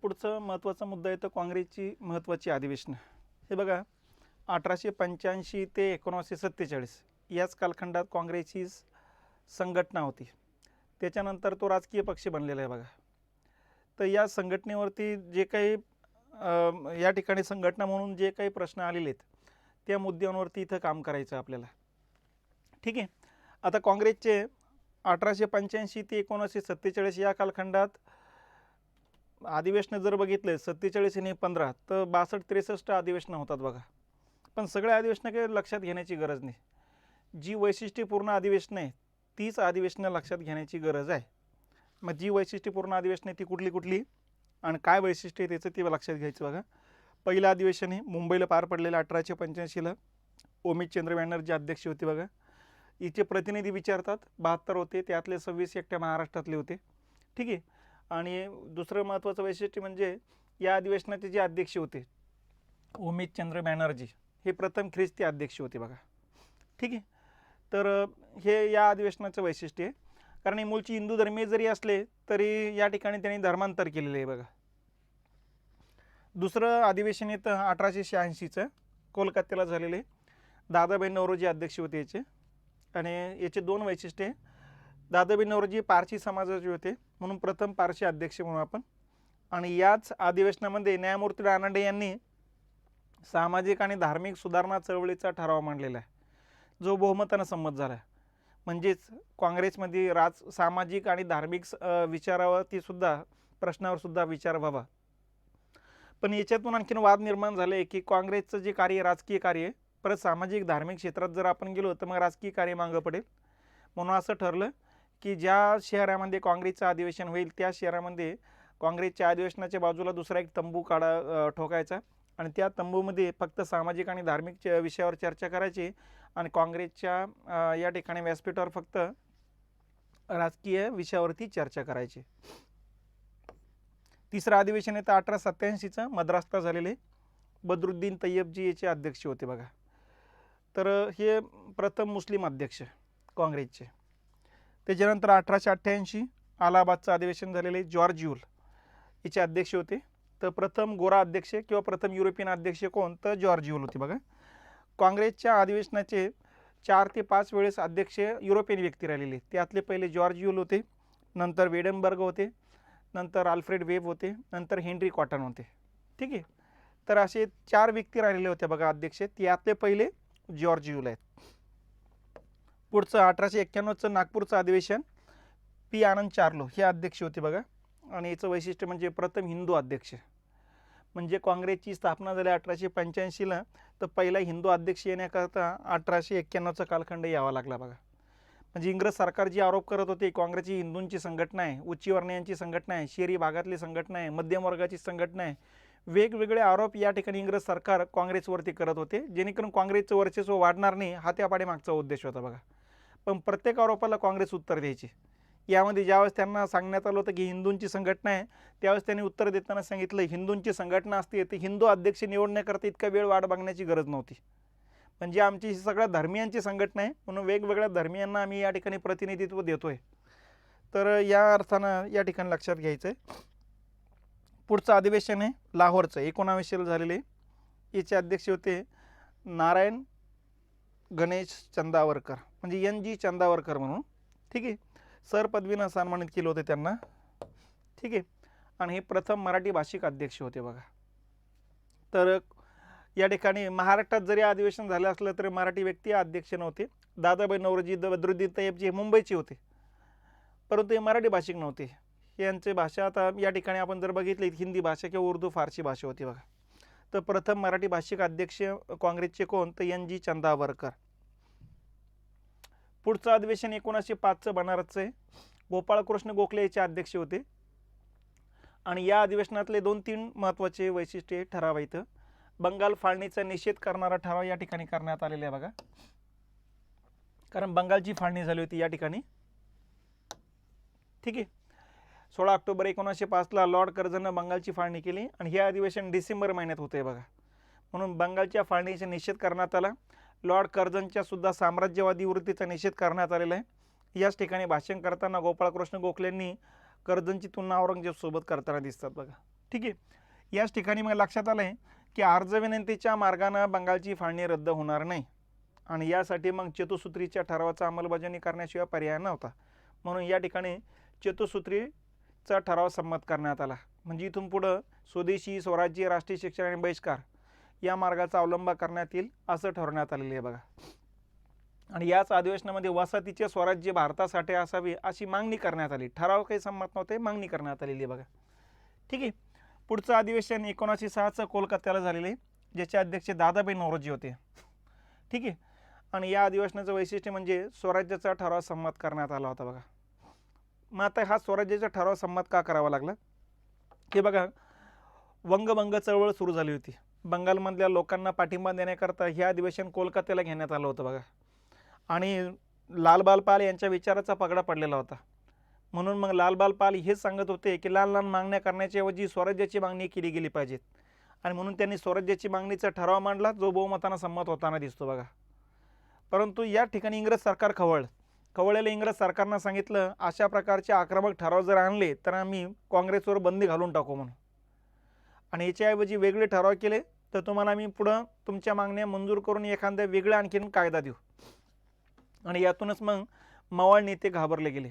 पुढचं महत्त्वाचा मुद्दा येतो काँग्रेसची महत्त्वाची अधिवेशनं. हे बघा 1885 ते 1947 याच कालखंडात काँग्रेसची संघटना होती. त्याच्यानंतर तो राजकीय पक्ष बनलेला आहे बघा. तर या संघटनेवरती जे काही या ठिकाणी संघटना म्हणून जे काही प्रश्न आलेले आहेत त्या मुद्द्यांवरती इथं काम करायचं आपल्याला. ठीक आहे. आता काँग्रेसचे 1885 ते 1947 या कालखंडात अधिवेशनं जर बघितले 47 आणि 15 तर 62-63 अधिवेशनं होतात बघा. पण सगळ्या अधिवेशनं काही लक्षात घेण्याची गरज नाही. जी वैशिष्ट्यपूर्ण अधिवेशनं आहे तीच अधिवेशनं लक्षात घेण्याची गरज आहे. मग जी वैशिष्ट्यपूर्ण अधिवेशनं आहे ती कुठली कुठली आणि काय वैशिष्ट्य आहे त्याचं ते लक्षात घ्यायचं बघा. पहिलं अधिवेशन हे मुंबईला पार पडलेलं 1885ला. ओमितचंद्र बॅनर्जी अध्यक्ष होते बघा. इथे प्रतिनिधी विचारतात 72 होते, त्यातले 26 एकट्या महाराष्ट्रातले होते. ठीक आहे. आणि दुसरं महत्त्वाचं वैशिष्ट्य म्हणजे या अधिवेशनाचे जे अध्यक्ष होते ओमितचंद्र बॅनर्जी हे प्रथम ख्रिस्ती अध्यक्ष होते बघा. ठीक आहे. तर हे या अधिवेशनाचं वैशिष्ट्य आहे. कारण हे मूळची हिंदू धर्मीय जरी असले तरी या ठिकाणी त्यांनी धर्मांतर केलेलं आहे बघा. दुसरं अधिवेशन येतं 1886चं कोलकात्याला झालेले. दादाभाई नौरोजी अध्यक्ष होते याचे. आणि याचे दोन वैशिष्ट्ये. दादाभाई नौरोजी पारशी समाजाचे होते म्हणून प्रथम पारशी अध्यक्ष म्हणून आपण. आणि याच अधिवेशनामध्ये न्यायमूर्ती रानडे यांनी सामाजिक आणि धार्मिक सुधारणा चळवळीचा ठराव मांडलेला आहे जो बहुमतानं संमत झाला. म्हणजेच काँग्रेसमध्ये सामाजिक आणि धार्मिक विचारावरती सुद्धा प्रश्नावर सुद्धा विचार व्हावा. पण याच्यातून आणखीन वाद निर्माण झाले की काँग्रेसचं जे कार्य राजकीय कार्य परत सामाजिक धार्मिक क्षेत्रात जर आपण गेलो तर मग राजकीय कार्य मागं पडेल. म्हणून असं ठरलं की ज्या शहरामध्ये काँग्रेसचं अधिवेशन होईल त्या शहरामध्ये काँग्रेसच्या अधिवेशनाच्या बाजूला दुसरा एक तंबू ठोकायचा आणि त्या तंबूमध्ये फक्त सामाजिक आणि धार्मिक विषयावर चर्चा करायची आणि काँग्रेसच्या या ठिकाणी व्यासपीठावर फक्त राजकीय विषयावरती चर्चा करायची. तिसरं अधिवेशन येतं 1887चं मद्रासला झालेले. बद्रुद्दीन तय्यबजी याचे अध्यक्ष होते बघा. तर हे प्रथम मुस्लिम अध्यक्ष काँग्रेसचे. त्याच्यानंतर 1888 अलाहाबादचं अधिवेशन झालेले. जॉर्ज यूल याचे अध्यक्ष होते. तर प्रथम गोरा अध्यक्ष किंवा प्रथम युरोपियन अध्यक्ष कोण तर जॉर्ज यूल होते बघा. काँग्रेसच्या अधिवेशनाचे 4 ते 5 वेळेस अध्यक्ष युरोपियन व्यक्ती राहिलेले. त्यातले पहिले जॉर्ज यूल होते, नंतर वेडनबर्ग होते, नंतर अल्फ्रेड वेब होते, नंतर हेनरी कॉटन होते. ठीक आहे. तर असे 4 व्यक्ती राहिलेले होते बघा अध्यक्ष. त्यातले पहिले जॉर्ज यूल आहेत. पुढचं 1891चं नागपूरचं अधिवेशन पी आनंद चार्लो हे अध्यक्ष होते बघा. आणि याचं वैशिष्ट्य म्हणजे प्रथम हिंदू अध्यक्ष. म्हणजे काँग्रेसची स्थापना झाली 1885ला तर पहिला हिंदू अध्यक्ष येण्याकरता 1891चा कालखंड यावा लागला बघा. म्हणजे इंग्रज सरकार जी आरोप करत होते काँग्रेसची हिंदूंची संघटना आहे, उच्चवर्णीयांची संघटना आहे, शहरी भागातली संघटना आहे, मध्यम वर्गाची संघटना आहे, वेगवेगळे आरोप या ठिकाणी इंग्रज सरकार काँग्रेसवरती करत होते जेणेकरून काँग्रेसचं वर्चस्व वाढणार नाही हा त्या पाठीमागचा उद्देश होता बघा. पण प्रत्येक आरोपाला काँग्रेस उत्तर द्यायची. यामध्ये ज्यावेळेस त्यांना सांगण्यात आलं होतं की हिंदूंची संघटना आहे त्यावेळेस त्यांनी उत्तर देताना सांगितलं हिंदूंची संघटना असते तर हिंदू अध्यक्ष निवडण्याकरता इतका वेळ वाट बघण्याची गरज नव्हती. म्हणजे आमची ही सगळ्या धर्मियांची संघटना आहे म्हणून वेगवेगळ्या धर्मियांना आम्ही या ठिकाणी प्रतिनिधित्व देतोय. तर या अर्थानं या ठिकाणी लक्षात घ्यायचं आहे. पुढचं अधिवेशन आहे लाहोरचं 1900ला झालेले. याचे अध्यक्ष होते नारायण गणेश चंदावरकर म्हणजे NG चंदावरकर म्हणून. ठीक आहे. सर पदवीनं सन्मानित केलं होतं त्यांना. ठीक आहे. आणि हे प्रथम मराठी भाषिक अध्यक्ष होते बघा. तर या ठिकाणी महाराष्ट्रात जरी अधिवेशन झालं असलं तरी मराठी व्यक्ती अध्यक्ष नव्हते. दादाभाई नौरोजी बद्रुद्दीन तय्यबजी हे मुंबईचे होते परंतु हे मराठी भाषिक नव्हते. यांची भाषा आता या ठिकाणी आपण जर बघितली हिंदी भाषा किंवा उर्दू फारसी भाषा होती बघा. तर प्रथम मराठी भाषिक अध्यक्ष काँग्रेसचे कोण तर NG चंदावरकर. पुढचं अधिवेशन 1905चं बनारसचं आहे. गोपाळकृष्ण गोखले याचे अध्यक्ष होते. आणि या अधिवेशनातले 2-3 महत्त्वाचे वैशिष्ट्ये ठराव आहेत. बंगाल फाळणीचा निषेध करणारा ठराव या ठिकाणी करण्यात आलेला आहे बघा. कारण बंगालची फाळणी झाली होती या ठिकाणी. ठीक आहे. 16 ऑक्टोबर 1905ला लॉर्ड कर्झननं बंगालची फाळणी केली आणि हे अधिवेशन डिसेंबर महिन्यात होते बघा. म्हणून बंगालच्या फाळणीचा निषेध करण्यात आला. लॉर्ड कर्झनच्या सुद्धा साम्राज्यवादी वृत्तीचा निषेध करण्यात आलेला आहे. याच ठिकाणी भाषण करताना गोपाळकृष्ण गोखलेंनी कर्झनची तुलना औरंगजेब सोबत करताना दिसतात बघा. ठीक आहे. याच ठिकाणी मग लक्षात आलं आहे की अर्ज विनंतीच्या मार्गाने बंगालची फाळणी रद्द होणार नाही आणि यासाठी मग चतुसूत्रीच्या ठरावाचा अंमलबजावणी करण्याशिवाय पर्याय नव्हता. म्हणून या ठिकाणी चतुसूत्रीचा ठराव संमत करण्यात आला. म्हणजे इथून पुढं स्वदेशी, स्वराज्य, राष्ट्रीय शिक्षण आणि बहिष्कार या मार्गाचा अवलंब करण्यात येईल असं ठरवण्यात आलेलं आहे बघा. आणि याच अधिवेशनामध्ये वसाहतीचे स्वराज्य भारतासाठी असावे अशी मागणी करण्यात आली. ठराव काही संमत नव्हते, मागणी करण्यात आलेली आहे बघा. ठीक आहे. पुढचं अधिवेशन 1906चं कोलकात्याला झालेले, ज्याचे अध्यक्ष दादाभाई नौरोजी होते. ठीक आहे. आणि या अधिवेशनाचं वैशिष्ट्य म्हणजे स्वराज्याचा ठराव संमत करण्यात आला होता बघा. मग आता हा स्वराज्याचा ठराव संमत का करावा लागला हे बघा. वंगभंग चळवळ सुरू झाली होती. बंगालमधल्या लोकांना पाठिंबा देण्याकरता हे अधिवेशन कोलकात्याला घेण्यात आलं होतं बघा. आणि लालबाल पाल यांच्या विचाराचा पगडा पडलेला होता. म्हणून मग लालबाल पाल हेच सांगत होते की लहान लहान मागण्या करण्याच्या ऐवजी स्वराज्याची मागणी केली गेली पाहिजेत. आणि म्हणून त्यांनी स्वराज्याची मागणीचा ठराव मांडला, जो बहुमतानं संमत होताना दिसतो बघा. परंतु या ठिकाणी इंग्रज सरकार खवळलेलं इंग्रज सरकारनं सांगितलं, अशा प्रकारचे आक्रमक ठराव जर आणले तर आम्ही काँग्रेसवर बंदी घालून टाकू म्हणून. आणि याच्याऐवजी वेगळे ठराव केले तर तुम्हाला आम्ही पुढं तुमच्या मागण्या मंजूर करून एखादा वेगळा आणखीन कायदा देऊ. आणि यातूनच मग मवाळ नेते घाबरले गेले.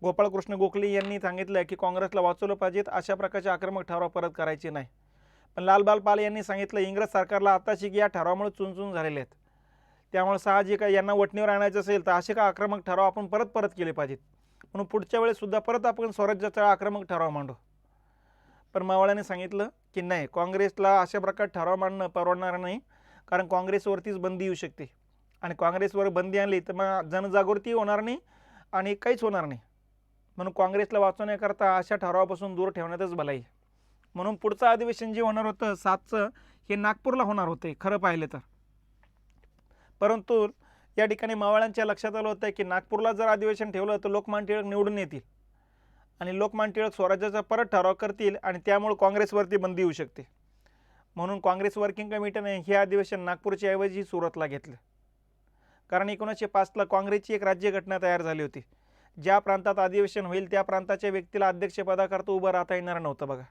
गोपाळकृष्ण गोखले यांनी सांगितलं की काँग्रेसला वाचवलं पाहिजेत, अशा प्रकारचे आक्रमक ठराव परत करायचे नाही. पण लालबाल पाल यांनी सांगितलं इंग्रज सरकारला आताशी या ठरावामुळे चुनचुन झालेले आहेत, त्यामुळे साहजिक यांना वटणीवर आणायचं असेल तर असे का आक्रमक ठराव आपण परत केले पाहिजेत. म्हणून पुढच्या वेळेससुद्धा परत आपण स्वराज्याचा आक्रमक ठराव मांडू. पण मावळ्याने सांगितलं की नाही, काँग्रेसला अशा प्रकारे ठराव मांडणं परवडणार नाही, कारण काँग्रेसवरतीच बंदी येऊ शकते. आणि काँग्रेसवर बंदी आणली तर मग जनजागृती होणार नाही आणि काहीच होणार नाही. म्हणून काँग्रेसला वाचवण्याकरता अशा ठरावापासून दूर ठेवण्यातच भलाई. म्हणून पुढचं अधिवेशन जे होणार होतं 7चं, हे नागपूरला होणार होते खरं पाहिलं तर. परंतु या ठिकाणी मावळ्यांच्या लक्षात आलं होतं की नागपूरला जर अधिवेशन ठेवलं तर लोकमान्य टिळक निवडून येतील आणि लोकमान्य टिळक स्वराज्याचा परत ठराव करतील आणि त्यामुळे काँग्रेसवरती बंदी येऊ शकते. म्हणून काँग्रेस वर्किंग कमिटीने हे अधिवेशन नागपूरच्या ऐवजी सुरतला घेतलं. कारण 1905ला काँग्रेसची एक राज्यघटना तयार झाली होती. ज्या प्रांतात अधिवेशन होईल त्या प्रांताच्या व्यक्तीला अध्यक्षपदाकरता उभं राहता येणार नव्हतं बघा.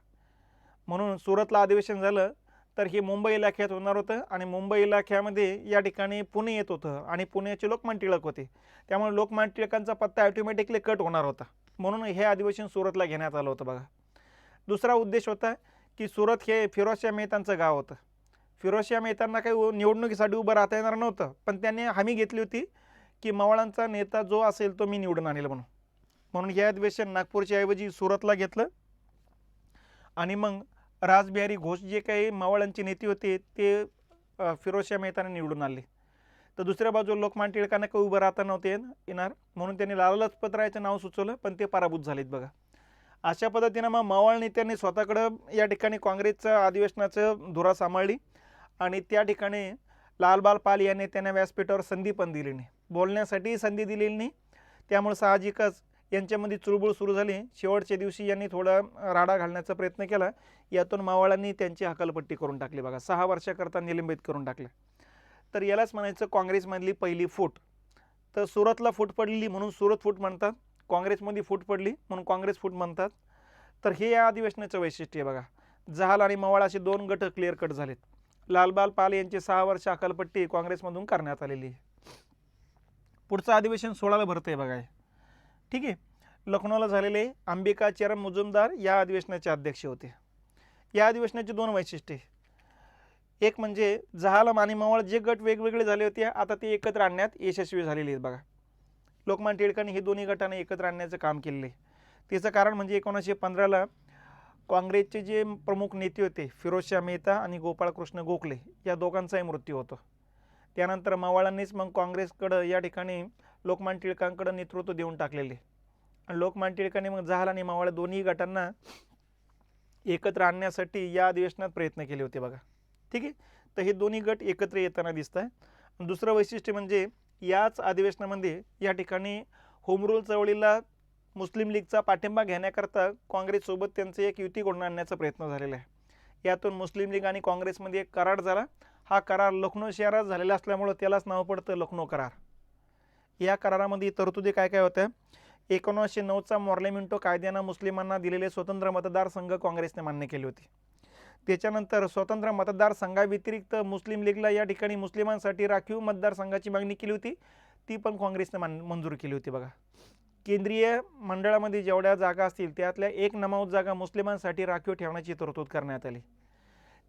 म्हणून सुरतला अधिवेशन झालं तर हे मुंबई इलाख्यात होणार होतं आणि मुंबई इलाख्यामध्ये या ठिकाणी पुणे येत होतं आणि पुण्याचे लोकमान्य टिळक होते, त्यामुळे लोकमान्य टिळकांचा पत्ता ऑटोमॅटिकली कट होणार होता. म्हणून हे अधिवेशन सुरतला घेण्यात आलं होतं बघा. दुसरा उद्देश होता की सुरत हे फिरोजशाह मेहतांचं गाव होतं. फिरोजशाह मेहतांना काही निवडणुकीसाठी उभं राहता येणार नव्हतं, पण त्यांनी हमी घेतली होती की मवाळांचा नेता जो असेल तो मी निवडून आणेल म्हणून हे अधिवेशन नागपूरच्या ऐवजी सुरतला घेतलं. आणि मग रासबिहारी घोष जे काही मावळांचे नेते होते ते फिरोजशाह मेहताने निवडून आणले. तर दुसऱ्या बाजूला लोकमान्य टिळकांना काही उभं राहता नव्हते येणार, म्हणून त्यांनी लाला लजपत रायचं नाव सुचवलं, पण ते पराभूत झालेत बघा. अशा पद्धतीनं मग मावळ नेत्यांनी स्वतःकडं या ठिकाणी काँग्रेसचं अधिवेशनाचं धुरा सांभाळली आणि त्या ठिकाणी लालबाल पाल या नेत्यांना व्यासपीठावर संधी पण दिली नाही, बोलण्यासाठी संधी दिलेली नाही. त्यामुळे साहजिकच यांच्यामध्ये चुळबुळ सुरू झाली. शेवटच्या दिवशी यांनी थोडा राडा घालण्याचा प्रयत्न केला. यातून मावळांनी त्यांची हकालपट्टी करून टाकली बघा, 6 वर्षाकरता निलंबित करून टाकलं. तर यालाच म्हणायचं काँग्रेसमधली पहिली फूट. तर सुरतला फूट पडलेली म्हणून सुरत फूट म्हणतात, काँग्रेसमध्ये फूट पडली म्हणून काँग्रेस फूट म्हणतात. तर हे या अधिवेशनाचं वैशिष्ट्य आहे बघा. जहाल आणि मवाळ असे 2 गट क्लिअर कट झालेत. लालबाल पाल यांची 6 वर्ष हकालपट्टी काँग्रेसमधून करण्यात आलेली आहे. पुढचं अधिवेशन 16ला भरतं आहे बघा. ठीक आहे. लखनौला झालेले अंबिका चरण मुजुमदार या अधिवेशनाचे अध्यक्ष होते. या अधिवेशनाची 2 वैशिष्ट्ये. एक म्हणजे जहाल आणि मवाळ जे गट वेगवेगळे झाले होते आता ते एकत्र आणण्यात यशस्वी झालेले आहेत बघा. लोकमान्य टिळकांनी हे दोन्ही गटांना एकत्र आणण्याचं काम केलेले. त्याचं कारण म्हणजे 1915ला काँग्रेसचे जे प्रमुख नेते होते फिरोजशाह मेहता आणि गोपाळकृष्ण गोखले या दोघांचाही मृत्यू होतो. त्यानंतर मवाळांनीच मग काँग्रेसकडं या ठिकाणी लोकमान्य टिळकांकडं नेतृत्व देऊन टाकलेले आणि लोकमान्य टिळकांनी मग जहाल आणि मवाळ दोन्ही गटांना एकत्र आणण्यासाठी या अधिवेशनात प्रयत्न केले होते बघा. ठीक आहे. तर हे दोन्ही गट एकत्र येताना दिसत आहे. दुसरं वैशिष्ट्य म्हणजे याच अधिवेशनामध्ये या ठिकाणी होम रूल चळवळीला मुस्लिम लीगचा पाठिंबा घेण्याकरता काँग्रेससोबत त्यांचं एक युती घडवून आणण्याचा प्रयत्न झालेला आहे. यातून मुस्लिम लीग आणि काँग्रेसमध्ये एक करार झाला. हा करार लखनौ शहरात झालेला असल्यामुळं त्यालाच नाव पडतं लखनौ करार. या करारामध्ये तरतुदी काय काय होत्या 1909चा मॉर्लेमिंटो कायद्यानं मुस्लिमांना दिलेले स्वतंत्र मतदारसंघ काँग्रेसने मान्य केले होते. त्याच्यानंतर स्वतंत्र मतदारसंघाव्यतिरिक्त मुस्लिम लीगला या ठिकाणी मुस्लिमांसाठी राखीव मतदारसंघाची मागणी केली होती, ती पण काँग्रेसने मंजूर केली होती बघा. केंद्रीय मंडळामध्ये जेवढ्या जागा असतील त्यातल्या 1/9 जागा मुस्लिमांसाठी राखीव ठेवण्याची तरतूद करण्यात आली.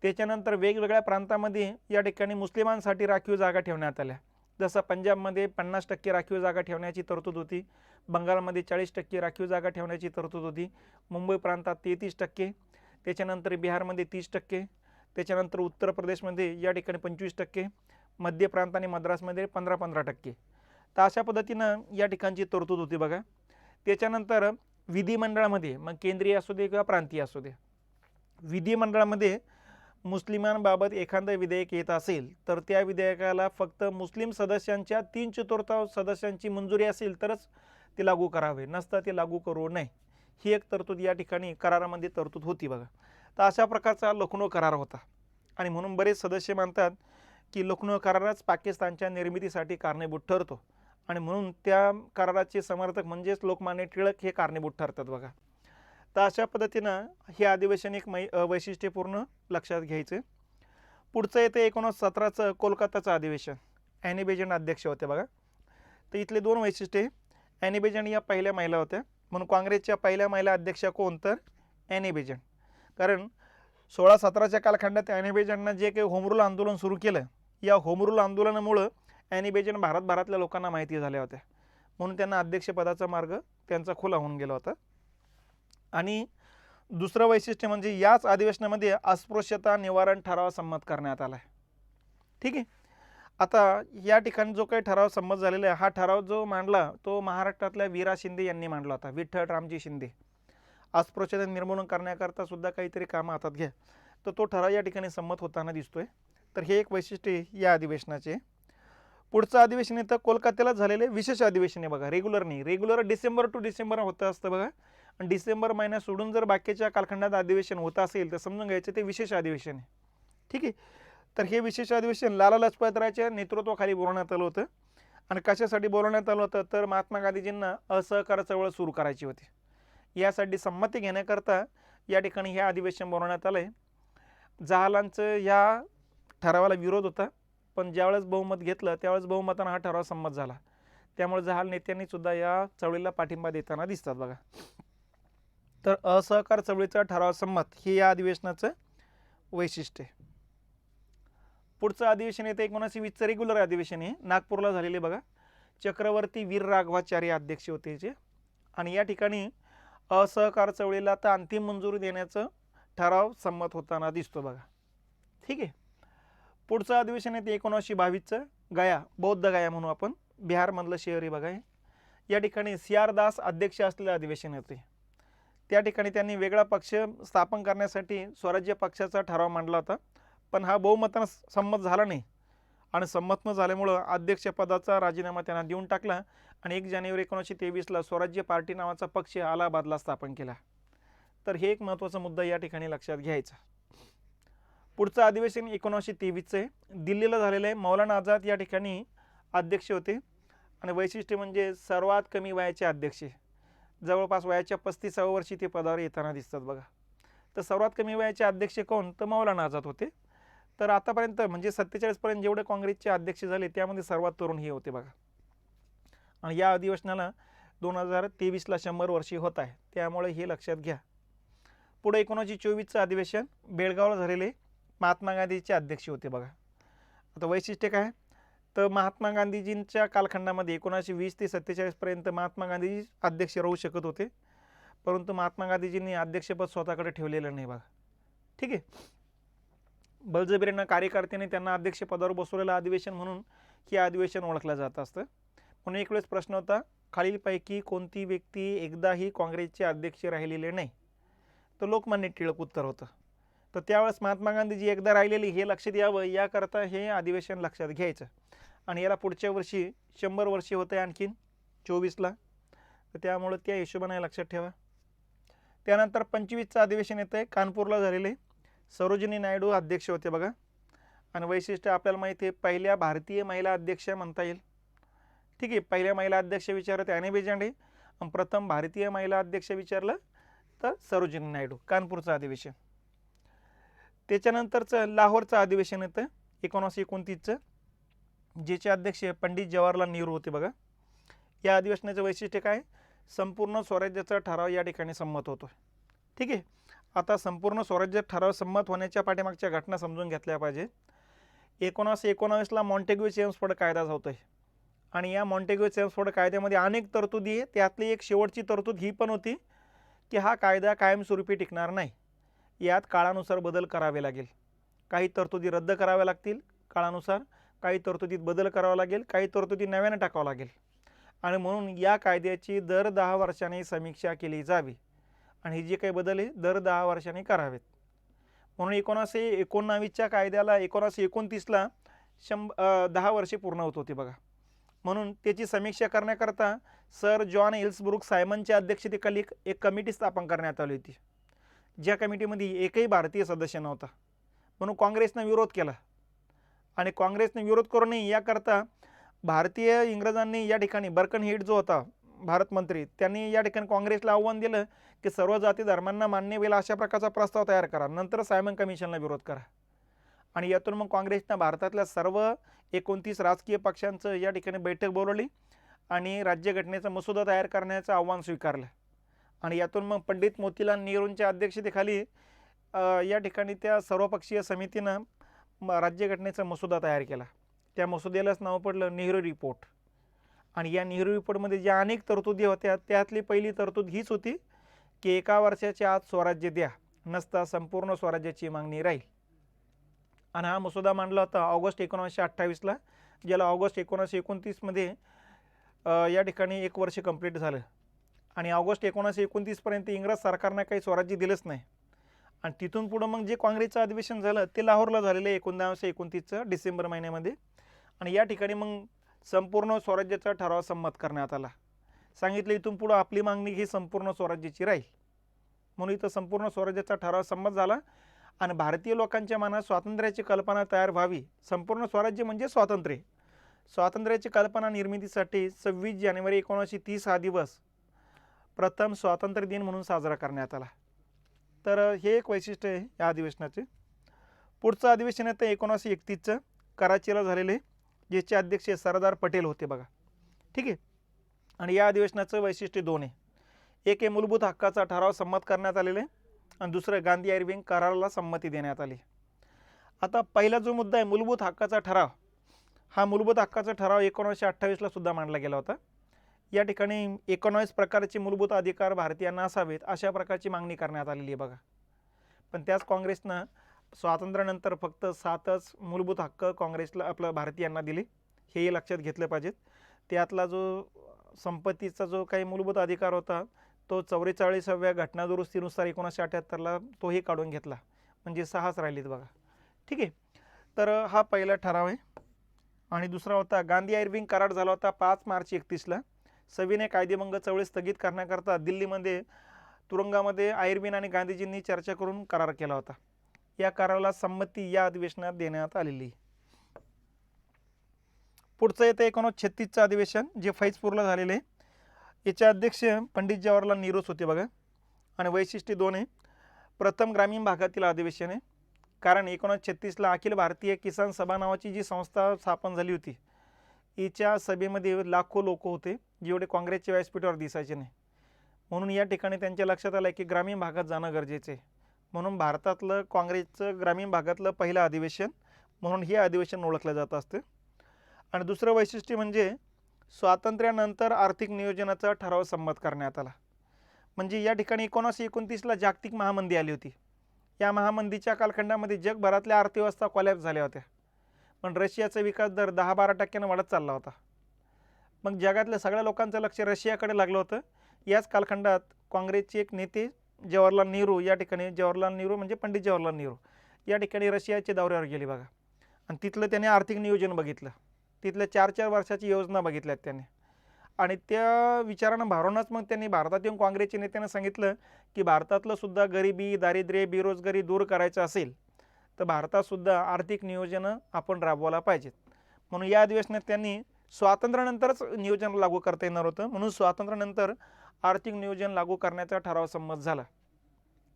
त्याच्यानंतर वेगवेगळ्या प्रांतामध्ये या ठिकाणी मुस्लिमांसाठी राखीव जागा ठेवण्यात आल्या. जसं पंजाबमध्ये 50% राखीव जागा ठेवण्याची तरतूद होती, बंगालमध्ये 40% राखीव जागा ठेवण्याची तरतूद होती, मुंबई प्रांतात 33%, त्याच्यानंतर बिहारमध्ये 30%, त्याच्यानंतर उत्तर प्रदेशमध्ये या ठिकाणी 25%, मध्य प्रांत आणि मद्रासमध्ये 15%. तर अशा पद्धतीनं या ठिकाणची तरतूद होती बघा. त्याच्यानंतर विधिमंडळामध्ये, मग केंद्रीय असू दे किंवा प्रांतीय असू दे, विधिमंडळामध्ये मुस्लिमांबाबत एखादं विधेयक येत असेल तर त्या विधेयकाला फक्त मुस्लिम सदस्यांच्या 3/4 सदस्यांची मंजुरी असेल तरच ते लागू करावे, नसता ते लागू करू नये, ही एक तरतूद या ठिकाणी करारामध्ये तरतूद होती बघा. तर अशा प्रकारचा लखनौ करार होता आणि म्हणून बरेच सदस्य मानतात की लखनौ करारच पाकिस्तानच्या निर्मितीसाठी कारणीभूत ठरतो आणि म्हणून त्या कराराचे समर्थक म्हणजेच लोकमान्य टिळक हे कारणीभूत ठरतात बघा. तर अशा पद्धतीनं हे अधिवेशन एक वैशिष्ट्यपूर्ण लक्षात घ्यायचं. पुढचं येतं 1917चं कोलकाताचं अधिवेशन. ॲनी बेझंट अध्यक्ष होते बघा. तर इथले 2 वैशिष्ट्ये, ॲनी बेझंट या पहिल्या महिला होत्या, म्हणून काँग्रेसच्या पहिल्या महिला अध्यक्षा कोण तर ॲनी बेझंट. कारण 16-17च्या कालखंडात ॲनी बेझंटनं जे काही होम रूल आंदोलन सुरू केलं, या होम रूल आंदोलनामुळं ॲनी बेझंट भारतभरातल्या लोकांना माहिती झाल्या होत्या, म्हणून त्यांना अध्यक्षपदाचा मार्ग त्यांचा खुला होऊन गेला होता. आणि दुसरं वैशिष्ट्य म्हणजे याच अधिवेशनामध्ये अस्पृश्यता निवारण ठराव संमत करण्यात आला आहे. ठीक आहे. आता या ठिकाणी जो काही ठराव संमत झालेला आहे, हा ठराव जो मांडला तो महाराष्ट्रातल्या वीरा शिंदे यांनी मांडला होता, विठ्ठल रामजी शिंदे. अस्पृश्यता निर्मूलन करण्याकरता सुद्धा काहीतरी कामं हातात घ्या, तर तो ठराव या ठिकाणी संमत होताना दिसतोय. तर हे एक वैशिष्ट्य या अधिवेशनाचे. पुढचं अधिवेशन येतं कोलकात्याला झालेले विशेष अधिवेशन आहे बघा. रेग्युलर नाही, रेग्युलर डिसेंबर टू डिसेंबर होतं असतं बघा. आणि डिसेंबर महिन्यात सोडून जर बाकीच्या कालखंडात अधिवेशन होत असेल तर समजून घ्यायचं ते विशेष अधिवेशन आहे. ठीक आहे. तर हे विशेष अधिवेशन लाला लजपत रायच्या नेतृत्वाखाली बोलवण्यात आलं होतं. आणि कशासाठी बोलवण्यात आलं होतं तर महात्मा गांधीजींना असहकार चळवळ सुरू करायची होती. यासाठी संमती घेण्याकरता या ठिकाणी हे अधिवेशन बोलवण्यात आलं आहे. जहालांचं या ठरावाला विरोध होता, पण ज्यावेळेस बहुमत घेतलं त्यावेळेस बहुमतानं हा ठराव संमत झाला. त्यामुळे जहाल नेत्यांनी सुद्धा या चळवळीला पाठिंबा देताना दिसतात बघा. तर असहकार चळवळीचा ठराव संमत हे या अधिवेशनाचं वैशिष्ट्य आहे. पुढचं अधिवेशन येतं 1920चं रेग्युलर अधिवेशन आहे, नागपूरला झालेले बघा. चक्रवर्ती वीर राघवाचार्य अध्यक्ष होते जे. आणि या ठिकाणी असहकार चळवळीला तर अंतिम मंजुरी देण्याचं ठराव संमत होताना दिसतो बघा. ठीक आहे. पुढचं अधिवेशन येते 1922चं गया, बौद्ध गया म्हणून आपण, बिहारमधलं शहर आहे बघा. या ठिकाणी CR दास अध्यक्ष असलेलं अधिवेशन येते. त्या ठिकाणी त्यांनी वेगळा पक्ष स्थापन करण्यासाठी स्वराज्य पक्षाचा ठराव मांडला होता, पण हा बहुमतानं संमत झाला नाही. आणि संमत न झाल्यामुळं अध्यक्षपदाचा राजीनामा त्यांना देऊन टाकला आणि 1 जानेवारी 1923ला स्वराज्य पार्टी नावाचा पक्ष अलाहाबादला स्थापन केला. तर हे एक महत्त्वाचा मुद्दा या ठिकाणी लक्षात घ्यायचा. पुढचं अधिवेशन 1923चं आहे, दिल्लीला झालेलं आहे. मौलाना आझाद या ठिकाणी अध्यक्ष होते. आणि वैशिष्ट्य म्हणजे सर्वात कमी वयाचे अध्यक्ष, जवळपास वयाच्या 35व्या वर्षी ते पदावर येताना दिसतात बघा. तर सर्वात कमी वयाचे अध्यक्ष कोण तर मौलाना आझाद होते. तर आतापर्यंत म्हणजे 47 पर्यंत जेवढे काँग्रेसचे अध्यक्ष झाले त्यामध्ये सर्वात तरुण हे होते बघा. आणि या अधिवेशनाला 2023ला 100 वर्षे होत आहे, त्यामुळे हे लक्षात घ्या. पुढे 1924चं अधिवेशन बेळगावला झालेले, महात्मा गांधीचे अध्यक्ष होते बघा. आता वैशिष्ट्य काय तर महात्मा गांधीजींच्या कालखंडामध्ये 1920 ते 47 पर्यंत महात्मा गांधीजी अध्यक्ष राहू शकत होते, परंतु महात्मा गांधीजींनी अध्यक्षपद स्वतःकडे ठेवलेलं नाही बघा. ठीक आहे. बळजबरीनं कार्यकर्त्यांनी त्यांना अध्यक्षपदावर बसवलेलं अधिवेशन म्हणून हे अधिवेशन ओळखलं जात असतं. म्हणून एक वेळेस प्रश्न होता, खालीलपैकी कोणती व्यक्ती एकदाही काँग्रेसचे अध्यक्ष राहिलेले नाही, तर लोकमान्य टिळक उत्तर होतं. तर त्यावेळेस महात्मा गांधीजी एकदा राहिलेली हे लक्षात यावं याकरता हे अधिवेशन लक्षात घ्यायचं. आणि याला पुढच्या वर्षी 100 वर्षे होते आणखीन 24ला, तर त्यामुळं त्या हिशोबाने लक्षात ठेवा. त्यानंतर 25चं अधिवेशन येतं आहे, कानपूरला झालेले, सरोजिनी नायडू अध्यक्ष होते बघा. आणि वैशिष्ट्य आपल्याला माहिती आहे, पहिल्या भारतीय महिला अध्यक्ष म्हणता येईल. ठीक आहे. पहिल्या महिला अध्यक्ष विचारत ॲनी बेझंट आहे आणि प्रथम भारतीय महिला अध्यक्ष विचारलं तर सरोजिनी नायडू, कानपूरचं अधिवेशन. त्याच्यानंतरचं लाहोरचं अधिवेशन येतं 1929चं, ज्याचे अध्यक्ष पंडित जवाहरलाल नेहरू होते बघा. या अधिवेशनाचं वैशिष्ट्य काय? संपूर्ण स्वराज्याचा ठराव या ठिकाणी संमत होतो. ठीक आहे. आता संपूर्ण स्वराज्य ठराव संमत होण्याच्या पाठीमागच्या घटना समजून घेतल्या पाहिजे. 1919ला मॉन्टेग्यू चेम्सफोर्ड कायदा होतोय आणि या मॉन्टेग्यू चेम्सफोर्ड कायद्यामध्ये अनेक तरतुदी आहे. त्यातली एक शेवटची तरतूद ही पण होती की हा कायदा कायमस्वरूपी टिकणार नाही, यात काळानुसार बदल करावे लागेल. काही तरतुदी रद्द कराव्या लागतील काळानुसार, काही तरतुदीत बदल करावा लागेल, काही तरतुदी नव्याने टाकावं लागेल. आणि म्हणून या कायद्याची दर 10 वर्षांनी समीक्षा केली जावी आणि हे जे काही बदल आहे दर 10 वर्षांनी करावेत. म्हणून 1919च्या कायद्याला 1929ला 10 वर्षे पूर्ण होत होती बघा. म्हणून त्याची समीक्षा करण्याकरता सर जॉन एल्सब्रुक सायमनच्या अध्यक्षतेखाली एक कमिटी स्थापन करण्यात आली होती, ज्या कमिटीमध्ये एकही भारतीय सदस्य नव्हता. म्हणून काँग्रेसनं विरोध केला आणि काँग्रेसने विरोध करू नये याकरता भारतीय इंग्रजांनी या ठिकाणी बर्कनहेड जो होता भारत मंत्री, त्यांनी या ठिकाणी काँग्रेसला आव्हान दिलं की सर्व जाती धर्मांना मान्य होईल अशा प्रकारचा प्रस्ताव तयार करा, नंतर सायमन कमिशनला विरोध करा. आणि यातून मग काँग्रेसनं भारतातल्या सर्व 29 राजकीय पक्षांचं या ठिकाणी बैठक बोलवली आणि राज्यघटनेचा मसुदा तयार करण्याचं आव्हान स्वीकारलं. आणि यातून मग पंडित मोतीलाल नेहरूंच्या अध्यक्षतेखाली या ठिकाणी त्या सर्वपक्षीय समितीनं राज्यघटनेचा मसुदा तयार केला. त्या मसुद्यालाच नाव पडलं नेहरू रिपोर्ट. आणि या नेहरू रिपोर्टमध्ये ज्या अनेक तरतुदी होत्या त्यातली पहिली तरतूद हीच होती की 1 वर्षाच्या आत स्वराज्य द्या, नसता संपूर्ण स्वराज्याची मागणी राहील. आणि हा मसुदा मांडला होता ऑगस्ट 1928ला, ज्याला ऑगस्ट 1929मध्ये या ठिकाणी 1 वर्ष कंप्लीट झालं. आणि ऑगस्ट 1929पर्यंत इंग्रज सरकारनं काही स्वराज्य दिलंच नाही. आणि तिथून पुढं मग जे काँग्रेसचं अधिवेशन झालं ते लाहोरला झालेलं 1929चं डिसेंबर महिन्यामध्ये. आणि या ठिकाणी मग संपूर्ण स्वराज्याचा ठराव संमत करण्यात आला. सांगितलं इथून पुढं आपली मागणी ही संपूर्ण स्वराज्याची राहील. म्हणून इथं संपूर्ण स्वराज्याचा ठराव संमत झाला आणि भारतीय लोकांच्या मनात स्वातंत्र्याची कल्पना तयार व्हावी. संपूर्ण स्वराज्य म्हणजे स्वातंत्र्य. स्वातंत्र्याची कल्पना निर्मितीसाठी 26 जानेवारी 1930 हा दिवस प्रथम स्वातंत्र्य दिन म्हणून साजरा करण्यात आला. तर हे एक वैशिष्ट्य आहे या अधिवेशनाचे. पुढचं अधिवेशन आहे 1931चं कराचीला झालेले, ज्याचे अध्यक्ष सरदार पटेल होते बघा. ठीक आहे. आणि या अधिवेशनाचं वैशिष्ट्य 2 आहे. एक आहे मूलभूत हक्काचा ठराव संमत करण्यात आलेले आणि दुसरं गांधी आयर्विंग कराराला संमती देण्यात आली. आता पहिला जो मुद्दा आहे मूलभूत हक्काचा ठराव, हा मूलभूत हक्काचा ठराव 1928ला सुद्धा मांडला गेला होता. या ठिकाणी 19 प्रकारचे मूलभूत अधिकार भारतीयांना असावेत अशा प्रकारची मागणी करण्यात आलेली आहे बघा. पण त्याच काँग्रेसनं स्वातंत्र्यानंतर फक्त 7च मूलभूत हक्क काँग्रेसला आपलं भारतीयांना दिले, हेही लक्षात घेतलं पाहिजेत. त्यातला जो संपत्तीचा जो काही मूलभूत अधिकार होता तो 44व्या घटनादुरुस्तीनुसार 1978ला तोही काढून घेतला, म्हणजे 6च राहिलेत बघा. ठीक आहे. तर हा पहिला ठराव आहे. आणि दुसरा होता गांधी आयर्विंग करार झाला होता 5 मार्च 31ला. सविनय कायदेभंग चळवळी स्थगित करण्याकरता दिल्लीमध्ये तुरुंगामध्ये आयर्विन आणि गांधीजींनी चर्चा करून करार केला होता. या कराराला संमती या अधिवेशनात देण्यात आलेली. पुढचं येतं 1936चं अधिवेशन, जे फैजपूरला झालेले आहे. याचे अध्यक्ष पंडित जवाहरलाल नेहरूच होते बघा. आणि वैशिष्ट्य 2 आहे. प्रथम ग्रामीण भागातील अधिवेशन आहे, कारण 1936ला अखिल भारतीय किसान सभा नावाची जी संस्था स्थापन झाली होती, हिच्या सभेमध्ये लाखो लोक होते, जेवढे काँग्रेसच्या व्यासपीठावर दिसायचे नाही. म्हणून या ठिकाणी त्यांच्या लक्षात आलं की ग्रामीण भागात जाणं गरजेचं आहे. म्हणून भारतातलं काँग्रेसचं ग्रामीण भागातलं पहिलं अधिवेशन म्हणून हे अधिवेशन ओळखलं जात असतं. आणि दुसरं वैशिष्ट्य म्हणजे स्वातंत्र्यानंतर आर्थिक नियोजनाचा ठराव संमत करण्यात आला. म्हणजे या ठिकाणी 1929ला जागतिक महामंदी आली होती. या महामंदीच्या कालखंडामध्ये जगभरातल्या अर्थव्यवस्था कोलॅप्स झाल्या होत्या, पण रशियाचा विकास दर 10-12% वाढत चालला होता. मग जगातल्या सगळ्या लोकांचं लक्ष रशियाकडे लागलं होतं. याच कालखंडात काँग्रेसचे एक नेते जवाहरलाल नेहरू या ठिकाणी, जवाहरलाल नेहरू म्हणजे पंडित जवाहरलाल नेहरू या ठिकाणी रशियाच्या दौऱ्यावर गेले बघा. आणि तिथलं त्याने आर्थिक नियोजन बघितलं, तिथल्या 4-4 वर्षाची योजना बघितल्यात त्याने. आणि त्या विचारानं भारूनच मग त्यांनी भारतात येऊन काँग्रेसच्या नेत्यांना सांगितलं की भारतातलं सुद्धा गरिबी, दारिद्र्य, बेरोजगारी दूर करायचं असेल तर भारतातसुद्धा आर्थिक नियोजनं आपण राबवायला पाहिजेत. म्हणून या अधिवेशनात त्यांनी स्वातंत्र्यानंतरच नियोजन लागू करता येणार होतं, म्हणून स्वातंत्र्यानंतर आर्थिक नियोजन लागू करण्याचा ठराव संमत झाला.